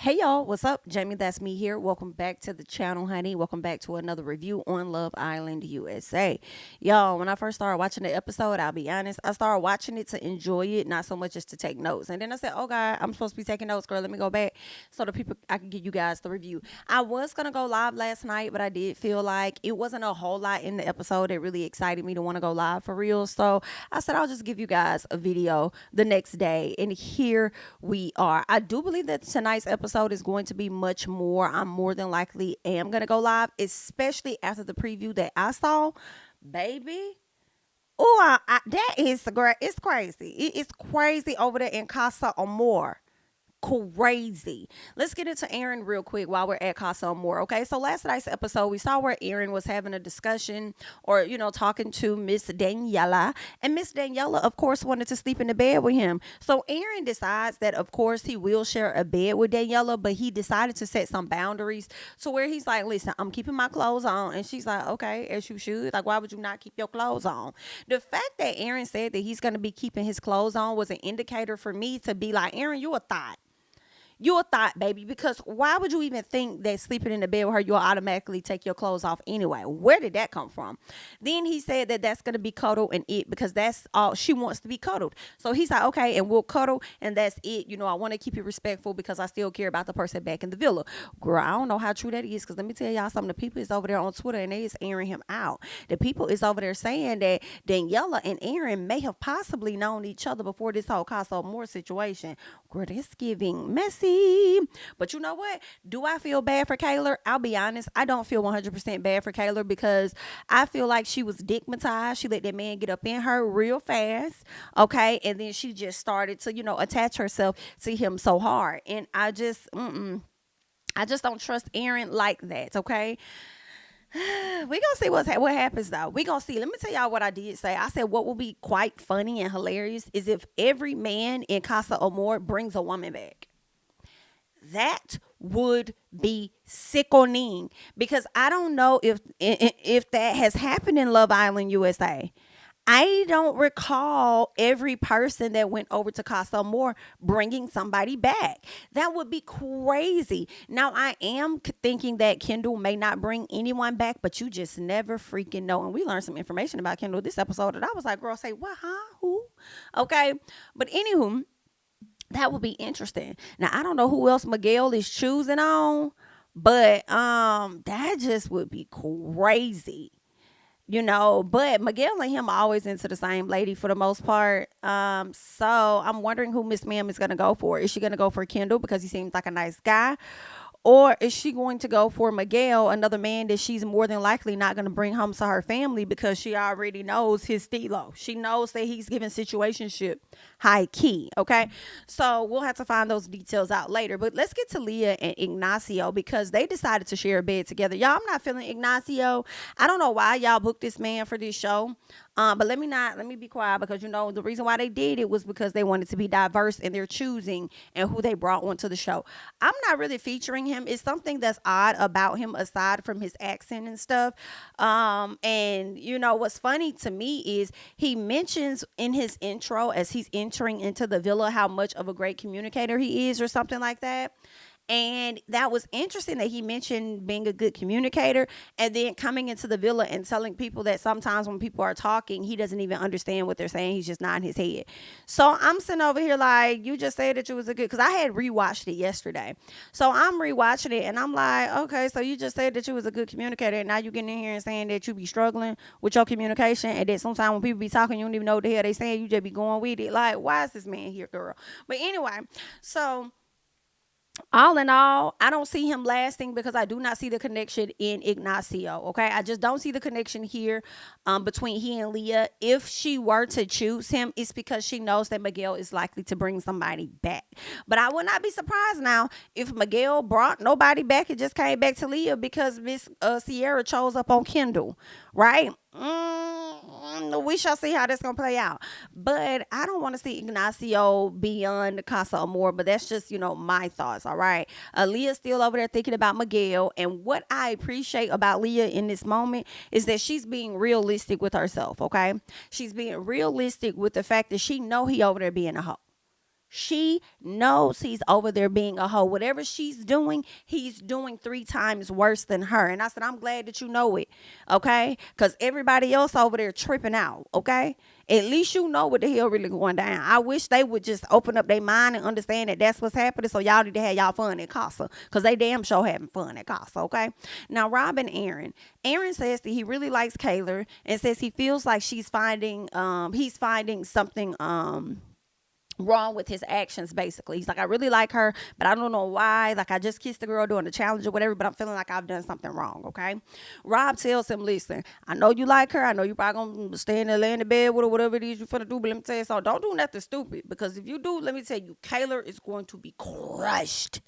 Hey y'all, what's up? JamiThatsMe here. Welcome back to the channel, honey. Welcome back to another review on Love Island, USA. Y'all, when I first started watching the episode, I'll be honest, I started watching it to enjoy it, not so much just to take notes. And then I said, oh God, I'm supposed to be taking notes, girl. Let me go back so the people I can give you guys the review. I was gonna go live last night, but I did feel like it wasn't a whole lot in the episode that really excited me to want to go live for real. So I said I'll just give you guys a video the next day. And here we are. I do believe that tonight's episode is going to be much more. I'm more than likely am going to go live, especially after the preview that I saw. Baby, oh, that is great. It's crazy. It's crazy over there in Casa Amor. Crazy. Let's get into Aaron real quick while we're at Casa Amor. Okay, so last night's episode we saw where Aaron was having a discussion or talking to Miss Daniela, and Miss Daniela of course wanted to sleep in the bed with him. So Aaron decides that of course he will share a bed with Daniela, but he decided to set some boundaries to where he's like, listen, I'm keeping my clothes on, and she's like, okay, as you should. Like, why would you not keep your clothes on? The fact that Aaron said that he's going to be keeping his clothes on was an indicator for me to be like, Aaron, you a thought. You a thought, baby, because why would you even think that sleeping in the bed with her, you'll automatically take your clothes off anyway? Where did that come from? Then he said that that's going to be cuddle and it because that's all she wants to be cuddled. So he's like, okay, and we'll cuddle and that's it. I want to keep it respectful because I still care about the person back in the villa. Girl, I don't know how true that is because let me tell y'all something. The people is over there on Twitter and they is airing him out. The people is over there saying that Daniela and Aaron may have possibly known each other before this whole Casa Amor situation. Girl, that's giving messy. But you know what? Do I feel bad for Kaylor? I'll be honest. I don't feel 100% bad for Kaylor because I feel like she was dickmatized. She let that man get up in her real fast. Okay. And then she just started to, attach herself to him so hard. And I just don't trust Aaron like that. Okay. We gonna see what happens though. We gonna see. Let me tell y'all what I did say. I said what will be quite funny and hilarious is if every man in Casa Amor brings a woman back. That would be sickening because I don't know if that has happened in Love Island USA. I don't recall every person that went over to Casa Amor bringing somebody back. That would be crazy. Now, I am thinking that Kendall may not bring anyone back, but you just never freaking know. And we learned some information about Kendall this episode that I was like, girl, say what, huh? Who? Okay. But anywho, that would be interesting. Now I don't know who else Miguel is choosing on, but that just would be crazy. But Miguel and him are always into the same lady for the most part. So I'm wondering who Miss Ma'am is gonna go for. Is she gonna go for Kendall because he seems like a nice guy? Or is she going to go for Miguel, another man that she's more than likely not going to bring home to her family because she already knows his stilo. She knows that he's giving situationship high key. Okay. So we'll have to find those details out later. But let's get to Leah and Ignacio because they decided to share a bed together. Y'all, I'm not feeling Ignacio. I don't know why y'all booked this man for this show. But let me be quiet because the reason why they did it was because they wanted to be diverse in their choosing and who they brought onto the show. I'm not really featuring him. It's something that's odd about him aside from his accent and stuff. And what's funny to me is he mentions in his intro as he's entering into the villa how much of a great communicator he is or something like that. And that was interesting that he mentioned being a good communicator and then coming into the villa and telling people that sometimes when people are talking, he doesn't even understand what they're saying. He's just nodding his head. So I'm sitting over here like, you just said that you was a good, because I had rewatched it yesterday. So I'm rewatching it and I'm like, okay, so you just said that you was a good communicator and now you getting in here and saying that you be struggling with your communication and that sometimes when people be talking, you don't even know what the hell they saying. You just be going with it. Like, why is this man here, girl? But anyway, so all in all, I don't see him lasting because I do not see the connection in Ignacio. Okay, I just don't see the connection here between he and Leah. If she were to choose him, it's because she knows that Miguel is likely to bring somebody back. But I would not be surprised now if Miguel brought nobody back and just came back to Leah because Miss Sierra chose up on Kendall, right? We shall see how that's gonna play out. But I don't want to see Ignacio beyond the Casa Amor, but that's just my thoughts. All right, Leah's still over there thinking about Miguel, and what I appreciate about Leah in this moment is that she's being realistic with herself. Okay, she's being realistic with the fact that she know he over there being a hoe. She knows he's over there being a hoe. Whatever she's doing, he's doing 3 times worse than her. And I said, I'm glad that you know it, okay? Because everybody else over there tripping out, okay? At least you know what the hell really going down. I wish they would just open up their mind and understand that that's what's happening, so y'all need to have y'all fun at Casa, because they damn sure having fun at Casa, okay? Now, Rob and Aaron. Aaron says that he really likes Kaylor and says he feels like he's finding something wrong with his actions. Basically, he's like, I really like her, but I don't know why. Like, I just kissed the girl during the challenge or whatever, but I'm feeling like I've done something wrong. Okay. Rob tells him, listen, I know you like her, I know you probably gonna stay in there, lay in the bed with her, whatever it is you finna do, but let me tell you something, don't do nothing stupid, because if you do, let me tell you, Kaylor is going to be crushed.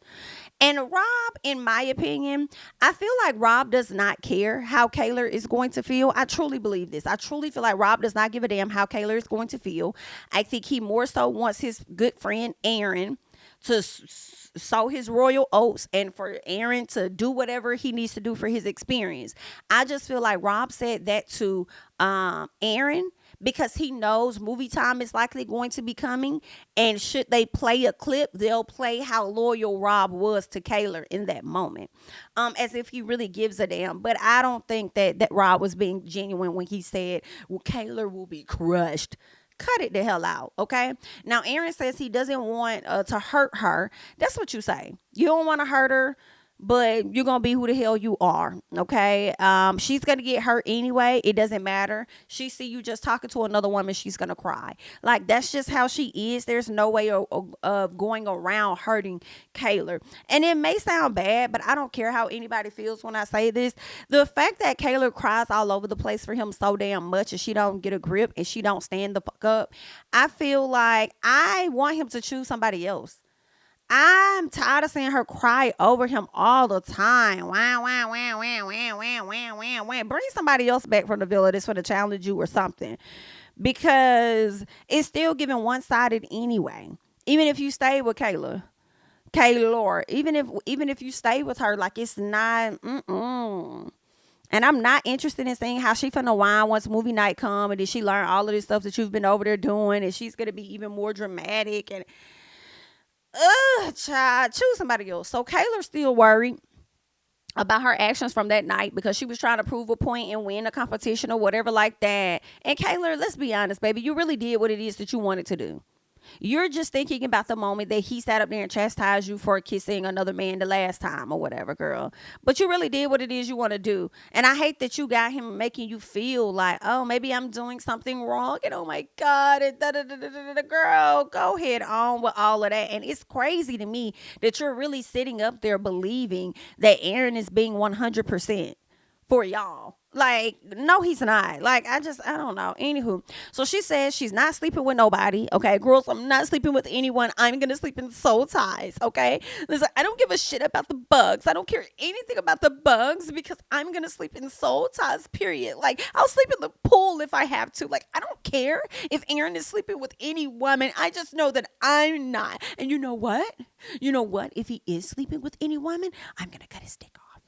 And Rob, in my opinion, I feel like Rob does not care how Kaylor is going to feel. I truly believe this. I truly feel like Rob does not give a damn how Kaylor is going to feel. I think he more so wants his good friend Aaron to sow his royal oats and for Aaron to do whatever he needs to do for his experience. I just feel like Rob said that to Aaron because he knows movie time is likely going to be coming, and should they play a clip, they'll play how loyal Rob was to Kaylor in that moment, as if he really gives a damn. But I don't think that Rob was being genuine when he said, well, Kaylor will be crushed. Cut it the hell out, okay? Now, Aaron says he doesn't want to hurt her. That's what you say. You don't want to hurt her, but you're gonna be who the hell you are, okay? She's gonna get hurt anyway. It doesn't matter. She see you just talking to another woman, she's gonna cry. Like, that's just how she is. There's no way of going around hurting Kaylor. And it may sound bad, but I don't care how anybody feels when I say this. The fact that Kaylor cries all over the place for him so damn much, and she don't get a grip and she don't stand the fuck up, I feel like I want him to choose somebody else. I'm tired of seeing her cry over him all the time. Wah, wah, wah, wah, wah, wah, wah, wah, wah. Bring somebody else back from the villa that's going to challenge you or something. Because it's still giving one-sided anyway. Even if you stay with Kaylor, even if you stay with her, like, it's not, And I'm not interested in seeing how she finna whine once movie night come, and then she learn all of this stuff that you've been over there doing, and she's going to be even more dramatic, and child, choose somebody else. So Kaylor's still worried about her actions from that night because she was trying to prove a point and win a competition or whatever like that. And Kaylor, let's be honest, baby, you really did what it is that you wanted to do. You're just thinking about the moment that he sat up there and chastised you for kissing another man the last time or whatever, girl. But you really did what it is you want to do. And I hate that you got him making you feel like, oh, maybe I'm doing something wrong. And oh my God, and girl, go ahead on with all of that. And it's crazy to me that you're really sitting up there believing that Aaron is being 100% for y'all. Like, no, he's not. Like, I don't know. Anywho, so she says she's not sleeping with nobody. Okay, girls, I'm not sleeping with anyone. I'm gonna sleep in soul ties. Okay, listen, I don't give a shit about the bugs. I don't care anything about the bugs because I'm gonna sleep in soul ties. Period. Like, I'll sleep in the pool if I have to. Like, I don't care if Aaron is sleeping with any woman. I just know that I'm not. And you know what? If he is sleeping with any woman, I'm gonna cut his dick off.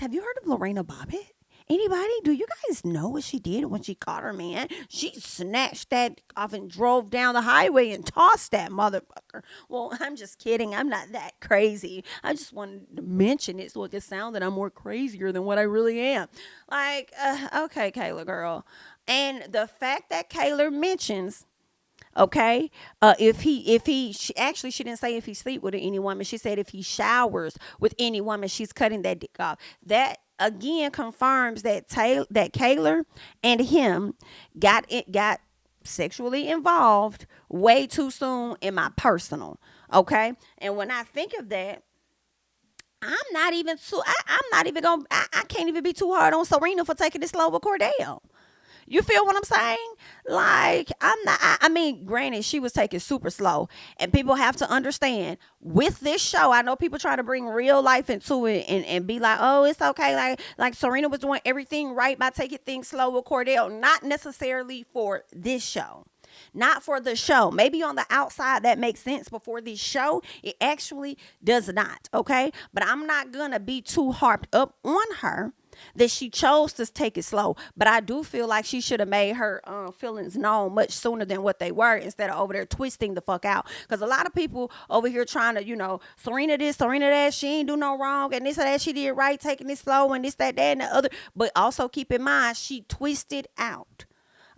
Have you heard of Lorena Bobbitt? Anybody? Do you guys know what she did when she caught her man? She snatched that off and drove down the highway and tossed that motherfucker. Well, I'm just kidding. I'm not that crazy. I just wanted to mention it so it could sound that I'm more crazier than what I really am. Like, okay, Kaylor girl. And the fact that Kaylor mentions, okay, she didn't say if he sleep with any woman. She said if he showers with any woman, she's cutting that dick off. That again confirms that Kaylor and him got sexually involved way too soon in my personal. Okay, and when I think of that, I'm not even gonna. I can't even be too hard on Serena for taking it slow with Cordell. You feel what I'm saying? Like, I mean, granted, she was taking super slow. And people have to understand, with this show, I know people try to bring real life into it and be like, oh, it's okay. Like Serena was doing everything right by taking things slow with Cordell. Not necessarily for this show. Not for the show. Maybe on the outside that makes sense, but for this show, it actually does not. Okay? But I'm not going to be too harped up on her that she chose to take it slow. But I do feel like she should have made her feelings known much sooner than what they were, instead of over there twisting the fuck out. Because a lot of people over here trying to, Serena this, Serena that, she ain't do no wrong, and this or that, she did right, taking it slow, and this, that, and the other. But also keep in mind, she twisted out.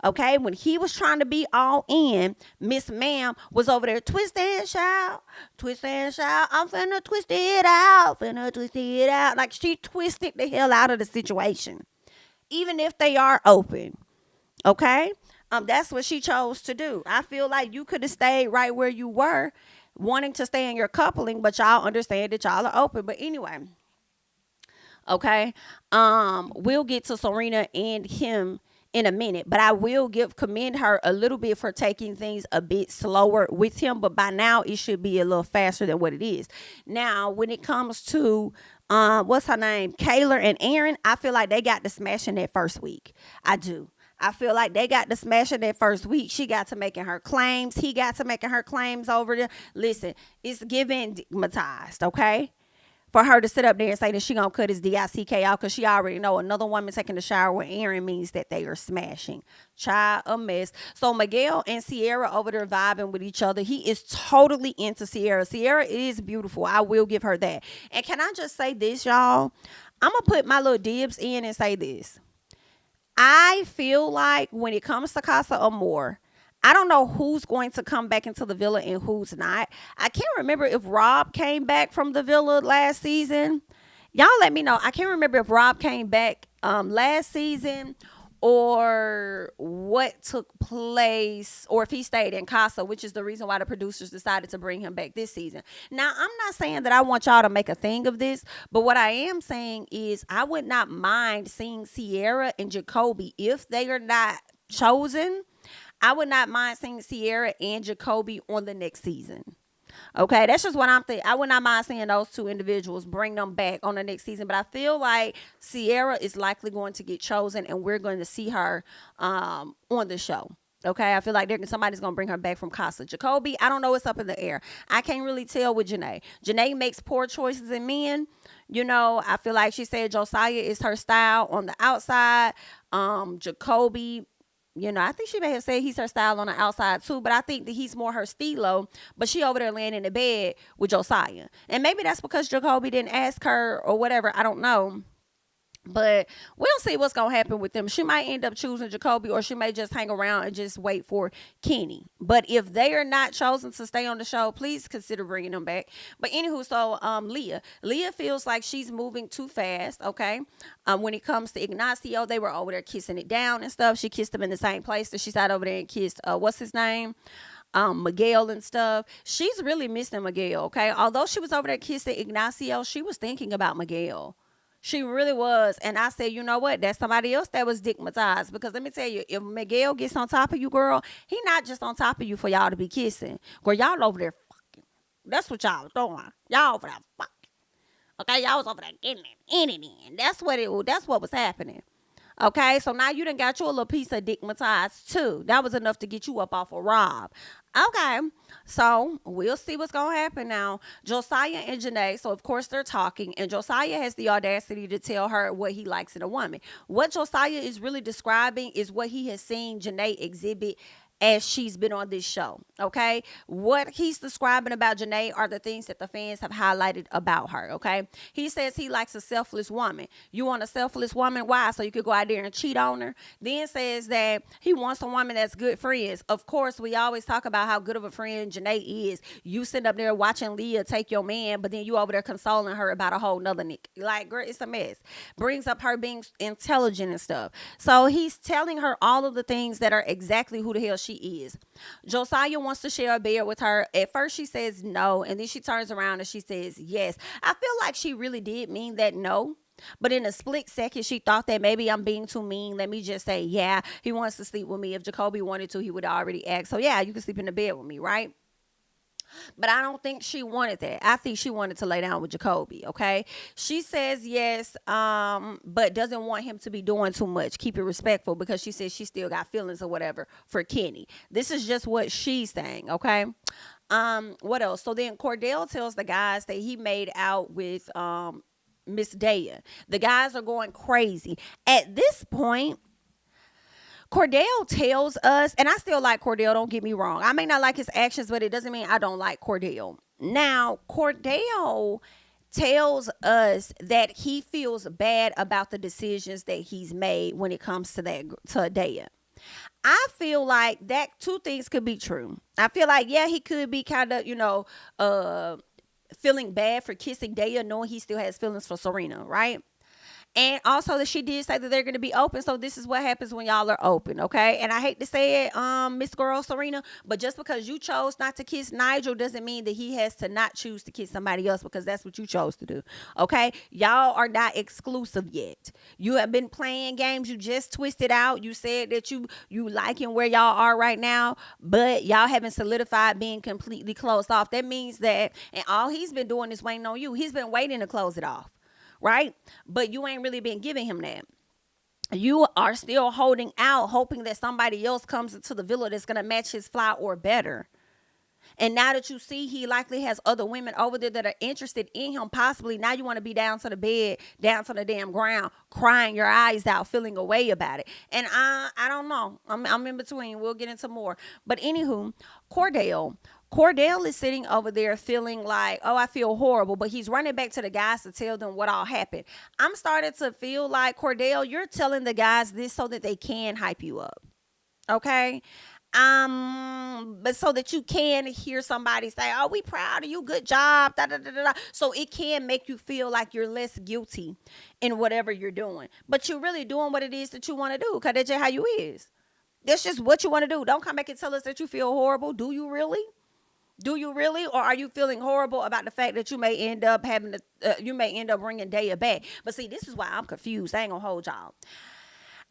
Okay, when he was trying to be all in, Miss Ma'am was over there twist and shout, twist and shout. I'm finna twist it out, finna twist it out. Like, she twisted the hell out of the situation, even if they are open. Okay, that's what she chose to do. I feel like you could have stayed right where you were, wanting to stay in your coupling, but y'all understand that y'all are open. But anyway, okay, we'll get to Serena and him in a minute, but I will commend her a little bit for taking things a bit slower with him. But by now it should be a little faster than what it is. Now, when it comes to what's her name, Kaylor and Aaron, I feel like they got to smash in that first week. I do. I feel like they got to smash in that first week. She got to making her claims. He got to making her claims over there. Listen, it's giving stigmatized, okay? For her to sit up there and say that she gonna cut his DICK out, because she already know another woman taking a shower with Aaron means that they are smashing. Child, a mess. So Miguel and Sierra over there vibing with each other. He is totally into Sierra. Sierra is beautiful. I will give her that. And can I just say this, y'all? I'm gonna put my little dibs in and say this. I feel like when it comes to Casa Amor, I don't know who's going to come back into the villa and who's not. I can't remember if Rob came back from the villa last season. Y'all let me know. I can't remember if Rob came back last season, or what took place, or if he stayed in Casa, which is the reason why the producers decided to bring him back this season. Now, I'm not saying that I want y'all to make a thing of this, but what I am saying is I would not mind seeing Sierra and Jacoby, if they are not chosen. I would not mind seeing Sierra and Jacoby on the next season. Okay, that's just what I'm thinking. I would not mind seeing those two individuals, bring them back on the next season. But I feel like Sierra is likely going to get chosen, and we're going to see her on the show. Okay, I feel like somebody's going to bring her back from Casa. Jacoby, I don't know, it's up in the air. I can't really tell with JaNa. JaNa makes poor choices in men. I feel like she said Josiah is her style on the outside. Jacoby, I think she may have said he's her style on the outside too, but I think that he's more her stilo. But she over there laying in the bed with Josiah. And maybe that's because Jacoby didn't ask her or whatever. I don't know. But we'll see what's going to happen with them. She might end up choosing Jacoby, or she may just hang around and just wait for Kenny. But if they are not chosen to stay on the show, please consider bringing them back. But anywho, so Leah feels like she's moving too fast, okay? When it comes to Ignacio, they were over there kissing it down and stuff. She kissed him in the same place that she sat over there and kissed, what's his name? Miguel and stuff. She's really missing Miguel, okay? Although she was over there kissing Ignacio, she was thinking about Miguel. She really was. And I said, you know what? That's somebody else that was stigmatized. Because let me tell you, if Miguel gets on top of you, girl, he not just on top of you for y'all to be kissing. Girl, y'all over there fucking. That's what y'all doing. Y'all over there fucking. Okay, y'all was over there getting it in. That's what was happening. Okay, so now you done got you a little piece of stigmatized too. That was enough to get you up off of Rob. Okay, so we'll see what's going to happen now. Josiah and JaNa, so of course they're talking, and Josiah has the audacity to tell her what he likes in a woman. What Josiah is really describing is what he has seen JaNa exhibit as she's been on this show, okay? What he's describing about JaNa are the things that the fans have highlighted about her, okay? He says he likes a selfless woman. You want a selfless woman? Why? So you could go out there and cheat on her? Then says that he wants a woman that's good friends. Of course, we always talk about how good of a friend JaNa is. You sit up there watching Leah take your man, but then you over there consoling her about a whole nother nigga. Like, girl, it's a mess. Brings up her being intelligent and stuff. So he's telling her all of the things that are exactly who the hell she is. Josiah wants to share a bed with her. At first she says no, and then she turns around and she says yes. I feel like she really did mean that no. But in a split second, she thought that maybe I'm being too mean. Let me just say, yeah, he wants to sleep with me. If Jacoby wanted to, he would already ask. So yeah, you can sleep in the bed with me, right? But I don't think she wanted that. I think she wanted to lay down with Jacoby, okay? She says yes, but doesn't want him to be doing too much. Keep it respectful, because she says she still got feelings or whatever for Kenny. This is just what she's saying, okay? What else? So then Cordell tells the guys that he made out with Miss Daya. The guys are going crazy. At this point, Cordell tells us, and I still like Cordell, don't get me wrong. I may not like his actions, but it doesn't mean I don't like Cordell. Now, Cordell tells us that he feels bad about the decisions that he's made when it comes to Daya. I feel like that two things could be true. I feel like, yeah, he could be kind of, feeling bad for kissing Daya, knowing he still has feelings for Serena, right? And also that she did say that they're going to be open. So this is what happens when y'all are open, okay? And I hate to say it, Miss Girl Serena, but just because you chose not to kiss Nigel doesn't mean that he has to not choose to kiss somebody else, because that's what you chose to do, okay? Y'all are not exclusive yet. You have been playing games. You just twisted out. You said that you liking where y'all are right now, but y'all haven't solidified being completely closed off. That means that, and all he's been doing is waiting on you. He's been waiting to close it off. Right? But you ain't really been giving him that. You are still holding out, hoping that somebody else comes into the villa that's going to match his fly or better. And now that you see he likely has other women over there that are interested in him, possibly now you want to be down to the bed, down to the damn ground, crying your eyes out, feeling a way about it. And I don't know. I'm in between. We'll get into more. But anywho, Cordell is sitting over there feeling like, oh, I feel horrible, but he's running back to the guys to tell them what all happened. I'm starting to feel like, Cordell, you're telling the guys this so that they can hype you up. Okay? But so that you can hear somebody say, oh, we proud of you, good job, da, da, da, da. So it can make you feel like you're less guilty in whatever you're doing. But you're really doing what it is that you want to do, because that's just how you is. That's just what you want to do. Don't come back and tell us that you feel horrible. Do you really? Do you really? Or are you feeling horrible about the fact that you may end up bringing Daya back? But see, this is why I'm confused. I ain't gonna hold y'all.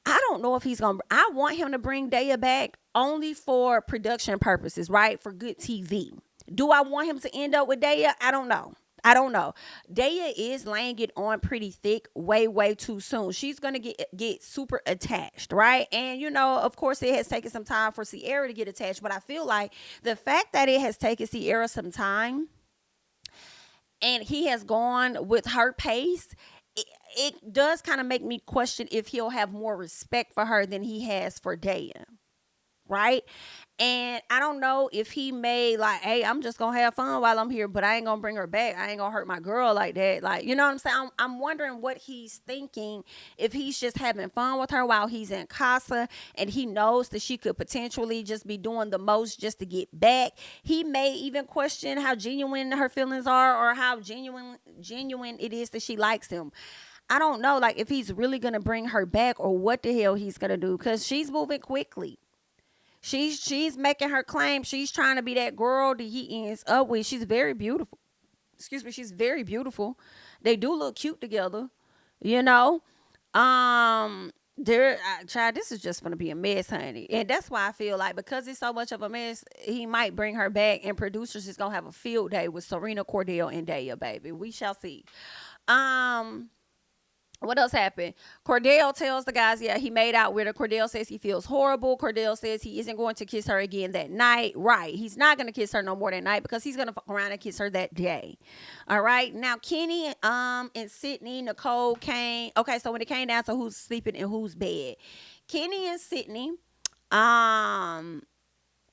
I don't know if I want him to bring Daya back only for production purposes, right? For good TV. Do I want him to end up with Daya? I don't know. Daya is laying it on pretty thick way too soon. She's going to get super attached, right? And, of course, it has taken some time for Sierra to get attached. But I feel like the fact that it has taken Sierra some time and he has gone with her pace, it does kind of make me question if he'll have more respect for her than he has for Daya, right? And I don't know if he may like, hey, I'm just gonna have fun while I'm here, but I ain't gonna bring her back. I ain't gonna hurt my girl like that. Like, you know what I'm saying? I'm wondering what he's thinking, if he's just having fun with her while he's in Casa and he knows that she could potentially just be doing the most just to get back. He may even question how genuine her feelings are, or how genuine it is that she likes him. I don't know, like, if he's really gonna bring her back or what the hell he's gonna do, because she's moving quickly. She's making her claim. She's trying to be that girl that he ends up with. She's very beautiful. Excuse me. She's very beautiful. They do look cute together, you know. Child, this is just going to be a mess, honey. And that's why I feel like, because it's so much of a mess, he might bring her back, and producers is going to have a field day with Serena, Cordell, and Daya, baby. We shall see. What else happened? Cordell tells the guys, yeah, he made out with her. Cordell says he feels horrible. Cordell says he isn't going to kiss her again that night. Right. He's not going to kiss her no more that night, because he's going to fuck around and kiss her that day. All right. Now, Kenny and Sydney, Nicole came. Okay, so when it came down to who's sleeping in whose bed, Kenny and Sydney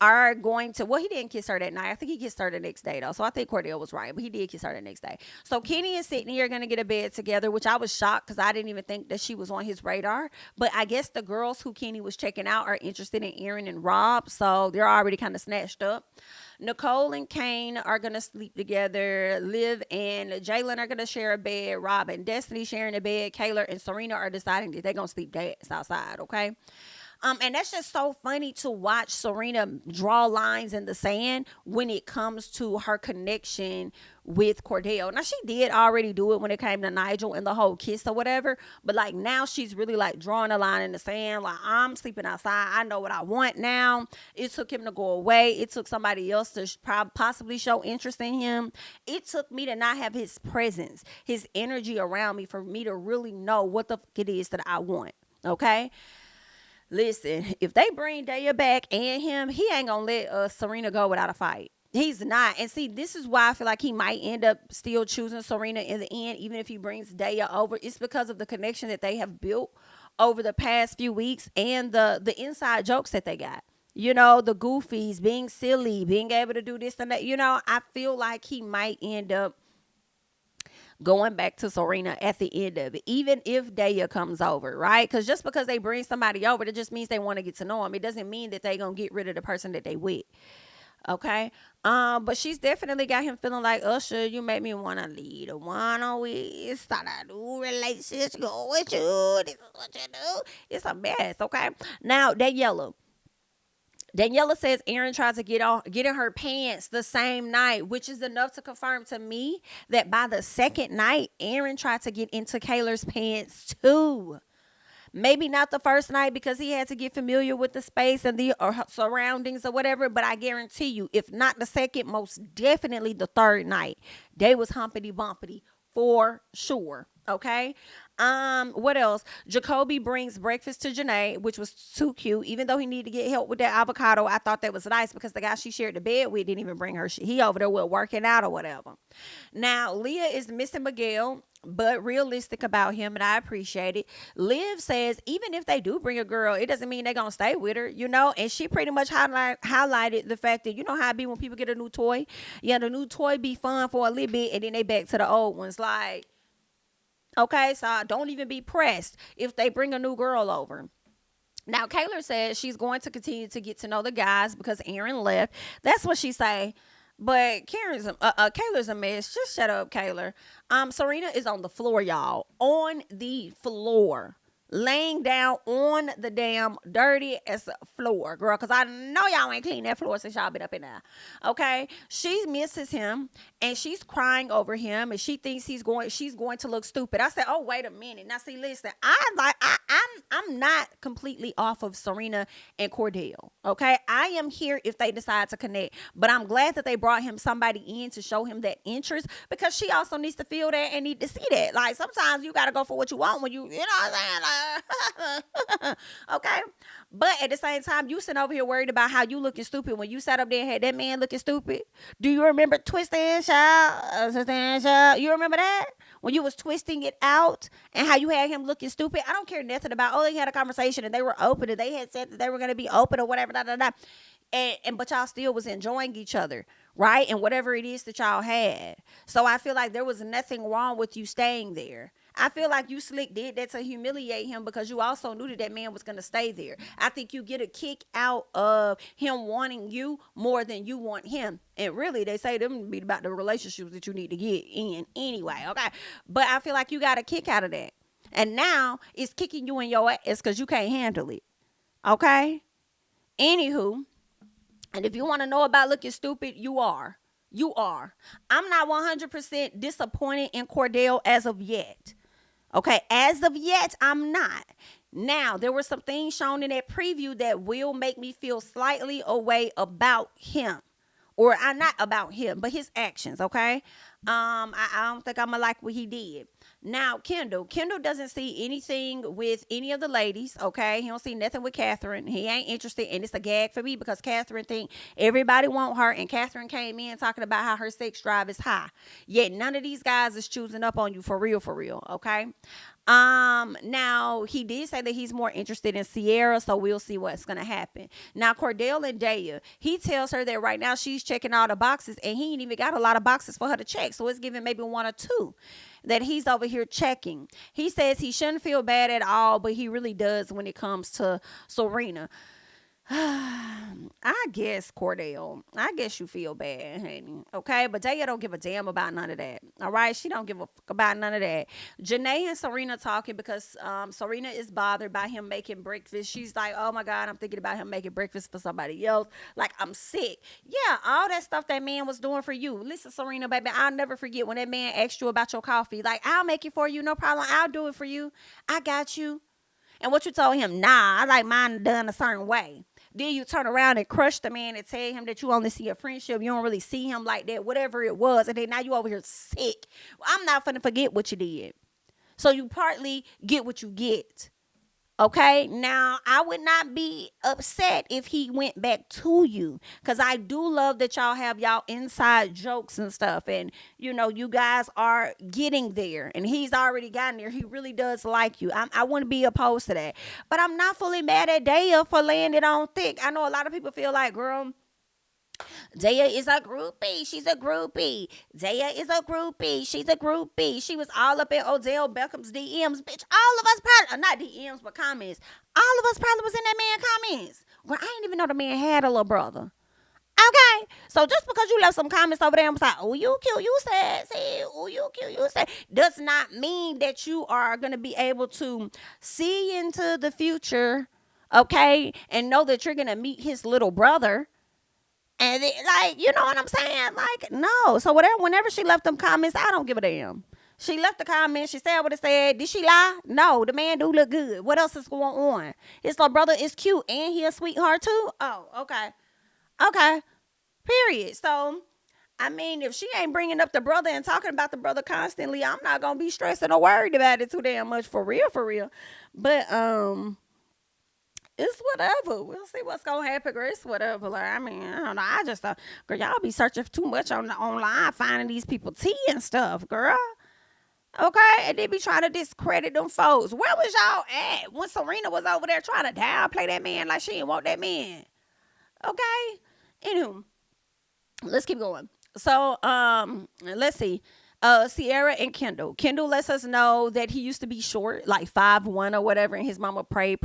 are going to, well, he didn't kiss her that night. I think he kissed her the next day, though. So I think Cordell was right, but he did kiss her the next day. So Kenny and Sydney are going to get a bed together, which I was shocked, because I didn't even think that she was on his radar. But I guess the girls who Kenny was checking out are interested in Aaron and Rob, so they're already kind of snatched up. Nicole and Kane are going to sleep together. Liv and Jalen are going to share a bed. Rob and Destiny sharing a bed. Kaylor and Serena are deciding that they're going to sleep outside, okay? And that's just so funny to watch Serena draw lines in the sand when it comes to her connection with Cordell. Now, she did already do it when it came to Nigel and the whole kiss or whatever, but like now she's really like drawing a line in the sand. Like, I'm sleeping outside. I know what I want now. It took him to go away. It took somebody else to possibly show interest in him. It took me to not have his presence, his energy around me, for me to really know what the fuck it is that I want. Okay? Listen, if they bring Daya back and him, he ain't gonna let Serena go without a fight. He's not. And see, this is why I feel like he might end up still choosing Serena in the end, even if he brings Daya over. It's because of the connection that they have built over the past few weeks and the inside jokes that they got. You know, the goofies, being silly, being able to do this and that. You know, I feel like he might end up going back to Serena at the end of it, even if Daya comes over, right? Because just because they bring somebody over, that just means they want to get to know him. It doesn't mean that they gonna get rid of the person that they with. Okay. But she's definitely got him feeling like, Usher, you make me want to lead a one on we start a new relationship, go with you. This is what you do. It's a mess. Okay. Now, Daniela says Aaron tried to get in her pants the same night, which is enough to confirm to me that by the second night, Aaron tried to get into Kaylor's pants too. Maybe not the first night because he had to get familiar with the space and the surroundings or whatever, but I guarantee you, if not the second, most definitely the third night, they was humpity bumpity for sure. Okay. What else? Jacoby brings breakfast to JaNa, which was too cute. Even though he needed to get help with that avocado, I thought that was nice because the guy she shared the bed with didn't even bring her shit. He over there with working out or whatever. Now, Leah is missing Miguel, but realistic about him, and I appreciate it. Liv says even if they do bring a girl, it doesn't mean they're gonna stay with her, you know. And she pretty much highlighted the fact that, you know how it be when people get a new toy. Yeah, the new toy be fun for a little bit, and then they back to the old ones. Like, okay, so don't even be pressed if they bring a new girl over. Now, Kaylor says she's going to continue to get to know the guys because Aaron left. That's what she say. But Kaylor's a mess. Just shut up, Kaylor. Serena is on the floor, y'all. On the floor. Laying down on the damn dirty as floor, girl. Because I know y'all ain't cleaned that floor since y'all been up in there. Okay? She misses him and she's crying over him and she thinks she's going to look stupid. I said, oh, wait a minute. Now, see, listen, I'm not completely off of Serena and Cordell. Okay? I am here if they decide to connect. But I'm glad that they brought him somebody in to show him that interest because she also needs to feel that and need to see that. Like, sometimes you got to go for what you want when you know what I'm saying? Like, okay, but at the same time, you sitting over here worried about how you looking stupid when you sat up there and had that man looking stupid. Do you remember twisting and shout? You remember that when you was twisting it out and how you had him looking stupid? I don't care nothing about. Oh, they had a conversation and they were open and they had said that they were going to be open or whatever. Da, da, da. And but y'all still was enjoying each other, right? And whatever it is that y'all had. So I feel like there was nothing wrong with you staying there. I feel like you slick did that to humiliate him because you also knew that man was going to stay there. I think you get a kick out of him wanting you more than you want him. And really, they say them be about the relationships that you need to get in anyway, okay? But I feel like you got a kick out of that. And now it's kicking you in your ass because you can't handle it, okay? Anywho, and if you want to know about looking stupid, you are. You are. I'm not 100% disappointed in Cordell as of yet. Okay, as of yet, I'm not. Now, there were some things shown in that preview that will make me feel slightly away about him. Or not about him, but his actions, okay? I don't think I'm gonna like what he did. Now, Kendall doesn't see anything with any of the ladies, okay? He don't see nothing with Catherine. He ain't interested, and it's a gag for me because Catherine think everybody want her, and Catherine came in talking about how her sex drive is high. Yet none of these guys is choosing up on you for real, okay? Now he did say that he's more interested in Sierra, so we'll see what's gonna happen. Now, Cordell and Daya, he tells her that right now she's checking all the boxes, and he ain't even got a lot of boxes for her to check. So it's giving maybe one or two that he's over here checking. He says he shouldn't feel bad at all, but he really does when it comes to Serena. I guess, Cordell, I guess you feel bad, honey. Okay, but Daya don't give a damn about none of that. All right, she don't give a fuck about none of that. JaNa and Serena talking because Serena is bothered by him making breakfast. She's like, oh my God, I'm thinking about him making breakfast for somebody else. Like, I'm sick. Yeah, all that stuff that man was doing for you. Listen, Serena, baby, I'll never forget when that man asked you about your coffee. Like, I'll make it for you, no problem. I'll do it for you. I got you. And what you told him, nah, I like mine done a certain way. Then you turn around and crush the man and tell him that you only see a friendship. You don't really see him like that, whatever it was. And then now you over here sick. Well, I'm not finna forget what you did. So you partly get what you get. Okay, now I would not be upset if he went back to you, because I do love that y'all have y'all inside jokes and stuff, and you guys are getting there, and he's already gotten there. He really does like you. I wouldn't be opposed to that, but I'm not fully mad at Daya for laying it on thick. I know a lot of people feel like, girl, Daya is a groupie. She's a groupie. Daya is a groupie. She's a groupie. She was all up in Odell Beckham's DMs. Bitch, all of us probably, not DMs, but comments. All of us probably was in that man comments. Well, I didn't even know the man had a little brother. Okay, so just because you left some comments over there and was like, oh, you cute, you sexy, oh, you cute, you sexy, does not mean that you are going to be able to see into the future, okay, and know that you're going to meet his little brother. And like, you know what I'm saying? Like, no. So whenever she left them comments, I don't give a damn. She left the comments. She said what it said. Did she lie? No. The man do look good. What else is going on? His little brother is cute and he a sweetheart too. Oh, okay. Okay. Period. So, I mean, if she ain't bringing up the brother and talking about the brother constantly, I'm not gonna be stressing or worried about it too damn much, for real, for real. But it's whatever. We'll see what's gonna happen, girl. It's whatever. Like, I mean, I don't know. I just girl, y'all be searching too much on the online, finding these people tea and stuff, girl. Okay, and they be trying to discredit them folks. Where was y'all at when Serena was over there trying to downplay that man like she didn't want that man? Okay. Anywho, let's keep going. So, let's see. Sierra and Kendall. Kendall lets us know that he used to be short, like 5'1" or whatever, and his mama prayed,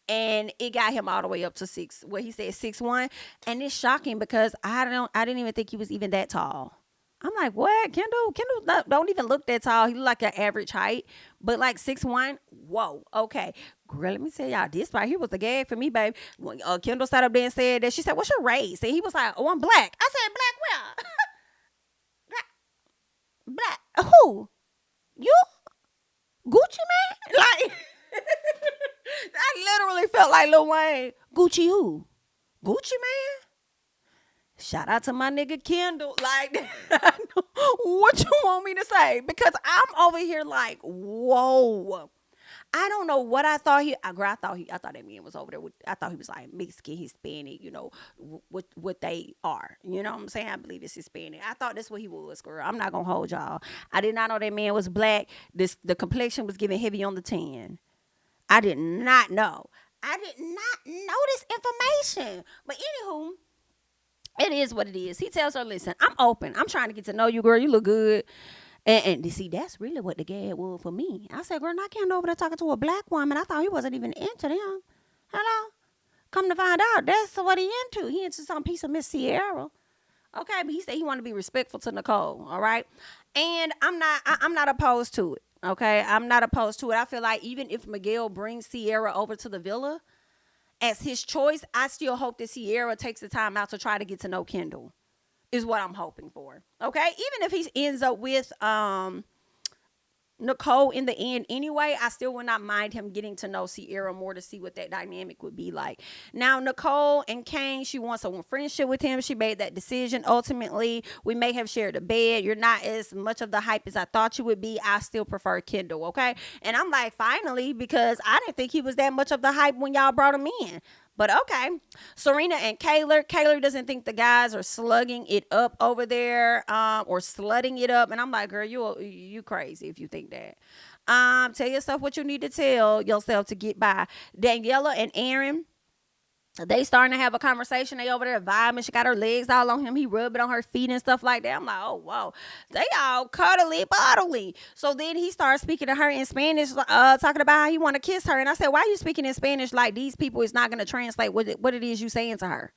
and it got him all the way up to 6. What he said, 6'1", and it's shocking because I didn't even think he was even that tall. I'm like, what? Kendall don't even look that tall. He look like an average height, but like 6'1". Whoa, okay. Girl, let me tell y'all, this right here was the gag for me, babe. When Kendall sat up there and said that, she said, what's your race? And he was like, oh, I'm black. I said, black where? Black. Who? You? Gucci man? Like, I literally felt like Lil Wayne. Gucci who? Gucci man? Shout out to my nigga Kendall. Like, what you want me to say? Because I'm over here like, whoa. I don't know what I thought I thought that man was over there I thought he was like Mexican, Hispanic, what they are. You know what I'm saying? I believe it's Hispanic. I thought that's what he was, girl. I'm not gonna hold y'all. I did not know that man was black. The complexion was giving heavy on the tan. I did not know. I did not know this information. But anywho, it is what it is. He tells her, listen, I'm open. I'm trying to get to know you, girl. You look good. And see, that's really what the gag was for me. I said, girl, I can't over there talking to a black woman. I thought he wasn't even into them. Hello? Come to find out, that's what he into. He into some piece of Miss Sierra. Okay, but he said he wanted to be respectful to Nicole, all right? And I'm not opposed to it, okay? I'm not opposed to it. I feel like even if Miguel brings Sierra over to the villa as his choice, I still hope that Sierra takes the time out to try to get to know Kendall. Is what I'm hoping for. Okay? Even if he ends up with Nicole in the end anyway, I still would not mind him getting to know Sierra more to see what that dynamic would be like. Now, Nicole and Kane, she wants a friendship with him. She made that decision. Ultimately, we may have shared a bed. You're not as much of the hype as I thought you would be. I still prefer Kendall, okay? And I'm like, finally, because I didn't think he was that much of the hype when y'all brought him in. But okay, Serena and Kaylor. Kaylor doesn't think the guys are slugging it up over there, or slutting it up. And I'm like, girl, you crazy if you think that. Tell yourself what you need to tell yourself to get by. Daniela and Aaron, they starting to have a conversation. They over there vibing. She got her legs all on him. He rubbing on her feet and stuff like that. I'm like, oh, whoa. They all cuddly, bodily. So then he starts speaking to her in Spanish, talking about how he want to kiss her. And I said, why are you speaking in Spanish like these people is not going to translate what it is you saying to her?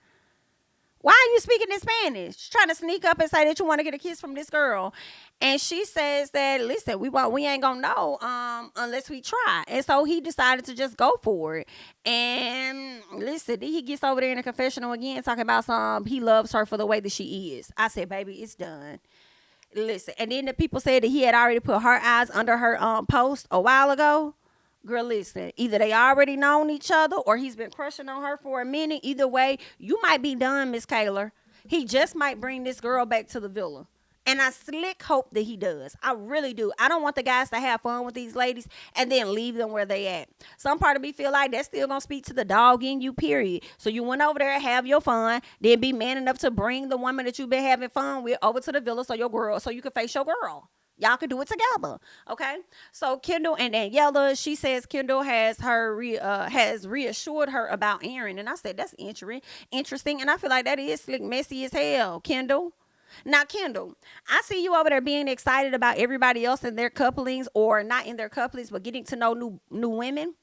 Why are you speaking in Spanish? Trying to sneak up and say that you want to get a kiss from this girl. And she says that, listen, we ain't going to know unless we try. And so he decided to just go for it. And listen, he gets over there in the confessional again talking about he loves her for the way that she is. I said, baby, it's done. Listen, and then the people said that he had already put her eyes under her post a while ago. Girl, listen, either they already known each other or he's been crushing on her for a minute. Either way, you might be done, Miss Kaylor. He just might bring this girl back to the villa. And I slick hope that he does. I really do. I don't want the guys to have fun with these ladies and then leave them where they at. Some part of me feel like that's still gonna speak to the dog in you, period. So you went over there, have your fun, then be man enough to bring the woman that you've been having fun with over to the villa so you can face your girl. Y'all can do it together, okay? So Kendall and Daniela, she says Kendall has reassured her about Aaron, and I said that's interesting, and I feel like that is slick, messy as hell, Kendall. Now, Kendall, I see you over there being excited about everybody else in their couplings, or not in their couplings, but getting to know new women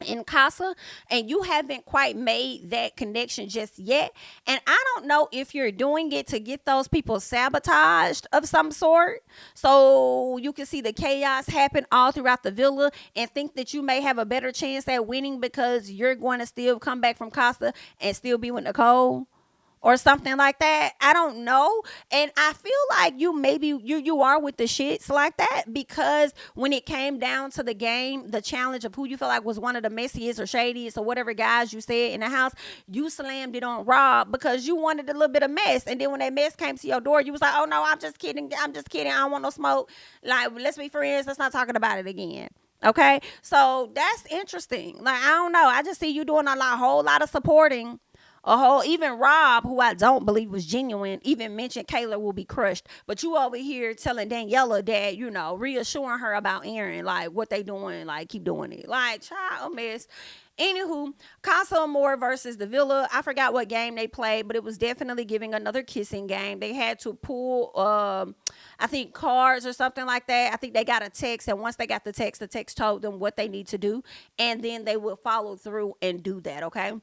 in Casa, and you haven't quite made that connection just yet. And I don't know if you're doing it to get those people sabotaged of some sort, so you can see the chaos happen all throughout the villa and think that you may have a better chance at winning because you're going to still come back from Casa and still be with Nicole or something like that. I don't know. And I feel like you are with the shits like that, because when it came down to the game, the challenge of who you feel like was one of the messiest or shadiest or whatever guys you said in the house, you slammed it on Rob because you wanted a little bit of mess. And then when that mess came to your door, you was like, oh no, I'm just kidding. I don't want no smoke. Like, let's be friends. Let's not talking about it again. Okay. So that's interesting. Like, I don't know. I just see you doing whole lot of supporting. Even Rob, who I don't believe was genuine, even mentioned Kaylor will be crushed. But you over here telling Daniela that, reassuring her about Aaron, like what they doing, like keep doing it. Like, child, a mess. Anywho, Casa Amor versus the Villa. I forgot what game they played, but it was definitely giving another kissing game. They had to pull, I think, cards or something like that. I think they got a text, and once they got the text told them what they need to do, and then they will follow through and do that, okay?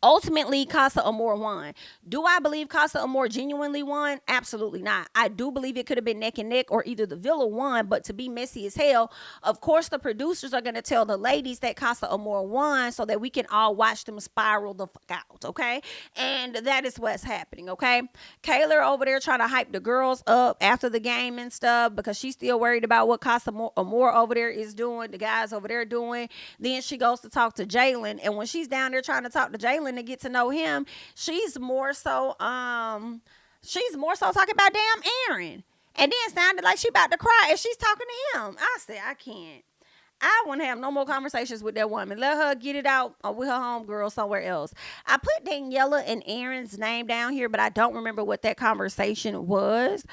Ultimately, Casa Amor won. Do I believe Casa Amor genuinely won? Absolutely not. I do believe it could have been neck and neck, or either the Villa won, but to be messy as hell, of course the producers are going to tell the ladies that Casa Amor won so that we can all watch them spiral the fuck out, okay? And that is what's happening, okay? Kaylor over there trying to hype the girls up after the game and stuff because she's still worried about what Casa Amor over there is doing, the guys over there doing. Then she goes to talk to Jalen, and when she's down there trying to talk to Jalen to get to know him, she's more so talking about damn Aaron, and then sounded like she about to cry as she's talking to him. I said, I can't. I want to have no more conversations with that woman. Let her get it out with her homegirl somewhere else. I put Daniela and Aaron's name down here, but I don't remember what that conversation was.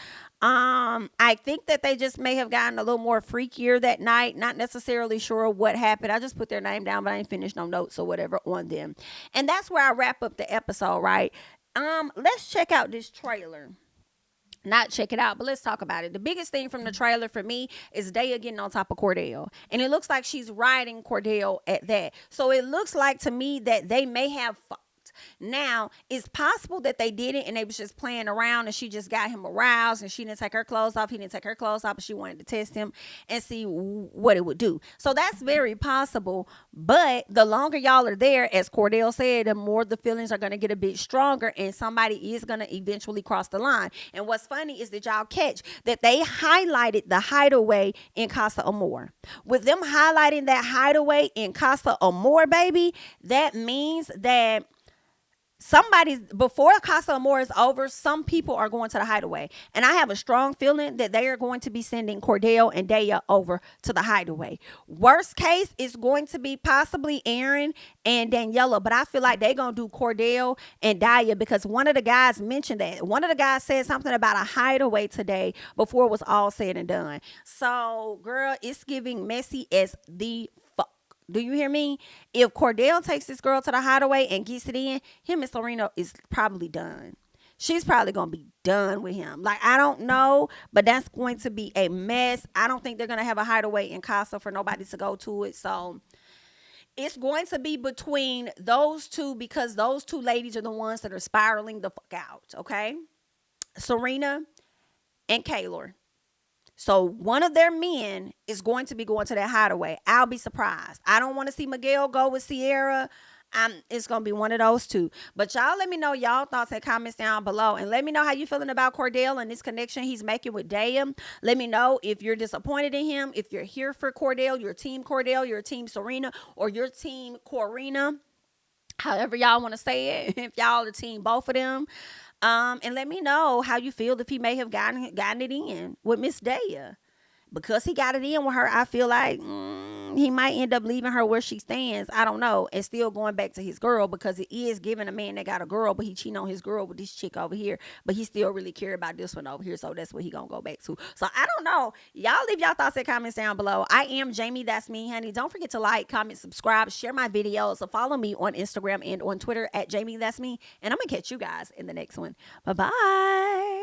I think that they just may have gotten a little more freakier that night. Not necessarily sure what happened. I just put their name down, but I ain't finished no notes or whatever on them. And that's where I wrap up the episode, right? Let's check out this trailer. Not check it out, but let's talk about it. The biggest thing from the trailer for me is Daya getting on top of Cordell. And it looks like she's riding Cordell at that. So it looks like to me that they may have fought. Now, it's possible that they did it and they was just playing around and she just got him aroused and she didn't take her clothes off. He didn't take her clothes off, but she wanted to test him and see what it would do. So that's very possible. But the longer y'all are there, as Cordell said, the more the feelings are going to get a bit stronger and somebody is going to eventually cross the line. And what's funny is that y'all catch that they highlighted the hideaway in Casa Amor. With them highlighting that hideaway in Casa Amor, baby, that means that before Casa Amor is over, some people are going to the hideaway. And I have a strong feeling that they are going to be sending Cordell and Daya over to the hideaway. Worst case is going to be possibly Aaron and Daniela, but I feel like they're going to do Cordell and Daya because one of the guys mentioned that. One of the guys said something about a hideaway today before it was all said and done. So, girl, it's giving messy as the fuck. Do you hear me? If Cordell takes this girl to the hideaway and gets it in, him and Serena is probably done. She's probably going to be done with him. Like, I don't know, but that's going to be a mess. I don't think they're going to have a hideaway in Casa for nobody to go to it. So it's going to be between those two because those two ladies are the ones that are spiraling the fuck out. Okay. Serena and Kaylor. So one of their men is going to be going to that hideaway. I'll be surprised. I don't want to see Miguel go with Sierra. It's going to be one of those two. But y'all let me know y'all thoughts and comments down below. And let me know how you feeling about Cordell and this connection he's making with Daya. Let me know if you're disappointed in him. If you're here for Cordell, your team Cordell, your team Serena, or your team Corina. However y'all want to say it. If y'all are team both of them. And let me know how you feel if he may have gotten it in with Miss Daya. Because he got it in with her, I feel like he might end up leaving her where she stands. I don't know. And still going back to his girl, because it is giving a man that got a girl, but he cheating on his girl with this chick over here. But he still really care about this one over here. So that's what he gonna go back to. So I don't know. Y'all leave y'all thoughts and comments down below. I am Jami. That's me, honey. Don't forget to like, comment, subscribe, share my videos. So follow me on Instagram and on Twitter at JamiThatsMe. And I'm gonna catch you guys in the next one. Bye-bye.